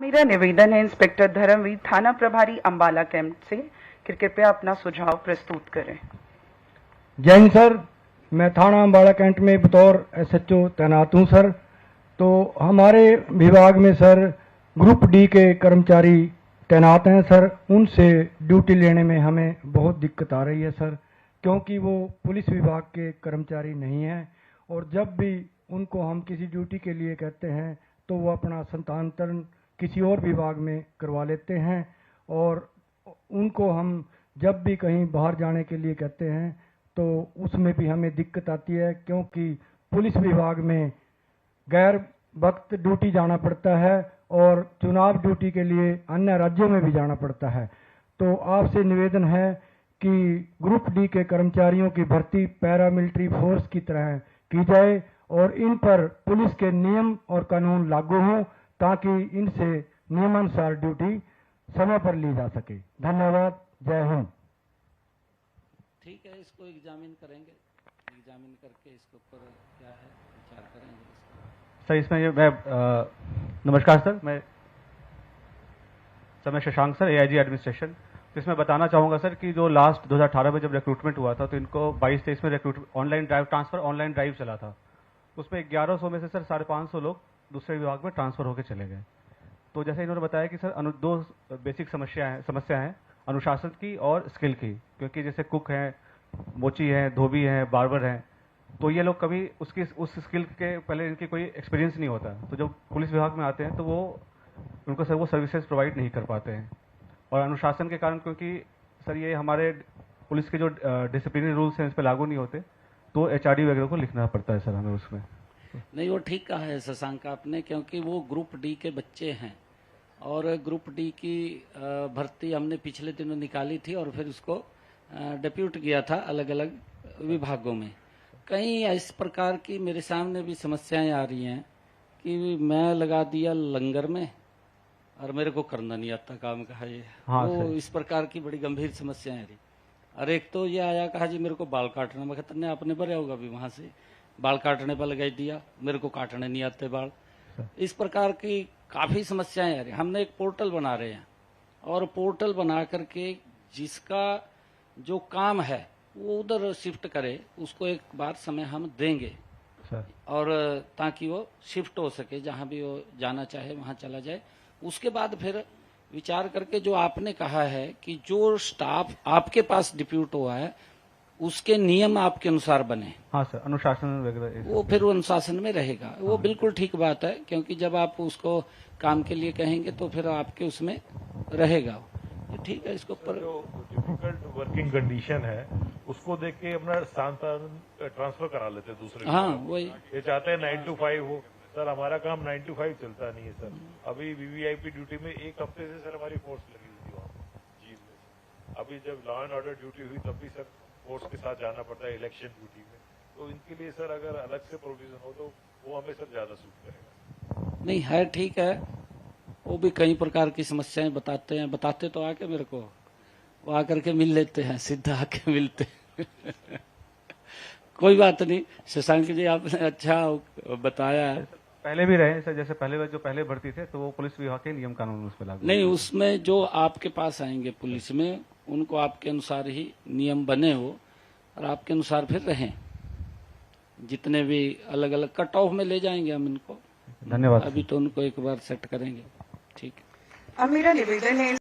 मेरा निवेदन है इंस्पेक्टर धर्मवीर थाना प्रभारी अंबाला कैंप से कि कृपया अपना सुझाव प्रस्तुत करें। जय हिंद सर, मैं थाना अंबाला कैंट में बतौर एसएचओ तैनात हूं सर। तो हमारे विभाग में सर ग्रुप डी के कर्मचारी तैनात हैं सर। उनसे ड्यूटी लेने में हमें बहुत दिक्कत आ रही है सर, क्योंकि वो पुलिस विभाग के कर्मचारी नहीं हैं और जब भी उनको हम किसी ड्यूटी के लिए कहते हैं तो वो अपना स्थानांतरण किसी और विभाग में करवा लेते हैं। और उनको हम जब भी कहीं बाहर जाने के लिए कहते हैं तो उसमें भी हमें दिक्कत आती है, क्योंकि पुलिस विभाग में गैर वक्त ड्यूटी जाना पड़ता है और चुनाव ड्यूटी के लिए अन्य राज्यों में भी जाना पड़ता है। तो आपसे निवेदन है कि ग्रुप डी के कर्मचारियों की भर्ती पैरामिलिट्री फोर्स की तरह की जाए और इन पर पुलिस के नियम और कानून लागू हों ताकि इनसे नियमानुसार ड्यूटी समय पर ली जा सके। धन्यवाद। जय हिंद। ठीक है, इसको एग्जामिन करेंगे, एग्जामिन करके इसके ऊपर क्या है विचार करेंगे सर। इसमें नमस्कार सर, मैं शशांक सर, एआईजी एडमिनिस्ट्रेशन। इसमें बताना चाहूँगा सर कि जो लास्ट 2018 में जब रिक्रूटमेंट हुआ था तो इनको 22-23 में रिक्रूट ऑनलाइन ड्राइव चला था। उसमें 1100 में से सर 550 लोग दूसरे विभाग में ट्रांसफर होकर चले गए। तो जैसे इन्होंने बताया कि सर दो बेसिक समस्या हैं अनुशासन की और स्किल की, क्योंकि जैसे कुक हैं, मोची हैं, धोबी हैं, बार्बर हैं, तो ये लोग कभी उस स्किल के पहले इनकी कोई एक्सपीरियंस नहीं होता। तो जब पुलिस विभाग में आते हैं तो उनको सर वो सर्विसेज प्रोवाइड नहीं कर पाते हैं। और अनुशासन के कारण, क्योंकि सर ये हमारे पुलिस के जो डिसिप्लिनरी रूल्स हैं इस पर लागू नहीं होते, तो एचआरडी वगैरह को लिखना पड़ता है सर हमें उसमें। नहीं, वो ठीक कहा है शशांक आपने, क्योंकि वो ग्रुप डी के बच्चे हैं और ग्रुप डी की भर्ती हमने पिछले दिनों निकाली थी और फिर उसको डिप्यूट किया था अलग अलग विभागों में। कई इस प्रकार की मेरे सामने भी समस्याएं आ रही हैं कि मैं लगा दिया लंगर में और मेरे को करना नहीं आता काम कहा ये। हाँ, वो इस प्रकार की बड़ी गंभीर समस्याएं आ रही। और एक तो ये आया, कहा जी मेरे को बाल काटना, मैं कहता नहीं आपने भरे होगा भी वहां से बाल काटने पर लगा दिया, मेरे को काटने नहीं आते बाल। इस प्रकार की काफी समस्याएं आ रही। हमने एक पोर्टल बना रहे हैं और पोर्टल बना करके जिसका जो काम है वो उधर शिफ्ट करे, उसको एक बार समय हम देंगे और ताकि वो शिफ्ट हो सके, जहां भी वो जाना चाहे वहां चला जाए। उसके बाद फिर विचार करके जो आपने कहा है कि जो स्टाफ आपके पास डिप्यूट हुआ है उसके नियम आपके अनुसार बने। हाँ सर, अनुशासन वगैरह वो फिर वो अनुशासन में रहेगा। वो बिल्कुल ठीक बात है, क्योंकि जब आप उसको काम के लिए कहेंगे तो फिर आपके उसमें रहेगा। ठीक है, इसके ऊपर जो डिफिकल्ट वर्किंग कंडीशन है उसको देख के अपना स्थानांतरण ट्रांसफर करा लेते हैं दूसरे। हाँ, वही ये चाहते हैं 9 to 5 हो। सर हमारा काम 9 to 5 चलता नहीं है सर। अभी वीवीआईपी ड्यूटी में एक हफ्ते से सर हमारी फोर्स लगी हुई थी वहाँ जीव में। अभी जब लॉ एंड ऑर्डर ड्यूटी हुई तब भी सर फोर्स के साथ जाना पड़ता है इलेक्शन ड्यूटी में। तो इनके लिए सर अगर अलग से प्रोविजन हो तो वो हमें सर ज्यादा सूट करेगा। नहीं है, ठीक है। वो भी कई प्रकार की समस्याएं बताते हैं, बताते तो आके मेरे को, वो आकर के मिल लेते हैं, सीधा आके मिलते हैं। कोई बात नहीं शशांक जी, आपने अच्छा बताया है। पहले भी रहे सर, जैसे पहले भर्ती थे तो वो पुलिस विभाग के नियम कानून उस पर लागू नहीं, उसमें जो आपके पास आएंगे पुलिस में उनको आपके अनुसार ही नियम बने हो और आपके अनुसार फिर रहें। जितने भी अलग अलग कट ऑफ में ले जाएंगे हम इनको। धन्यवाद। अभी तो उनको एक बार सेट करेंगे। ठीक है। अब मेरा निवेदन है